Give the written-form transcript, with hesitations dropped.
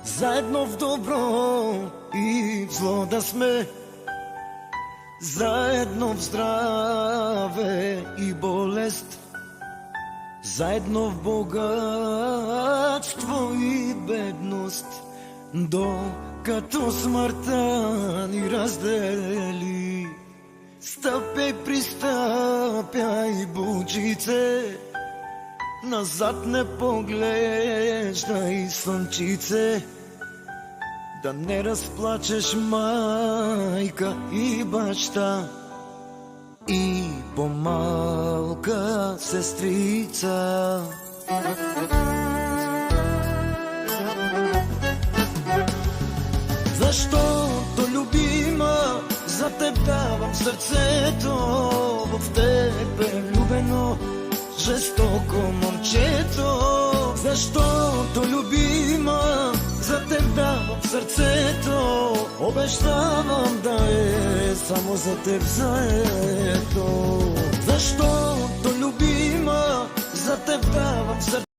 Заедно в добро и в зло да сме, заедно в здраве и болест, заедно в богатство и бедност, докато смъртта ни раздели. Стъпяй, пристъпяй, бучице, назад не поглеждай, слънчице, да не разплачеш майка и баща и по-малка сестрица. Защото, любима, за теб давам сърцето, в теб е влюбено жестоко момчето. Защото, любима, за теб давам сърцето, обещавам да е само за теб заето. Защото, любима, за теб давам сърцето.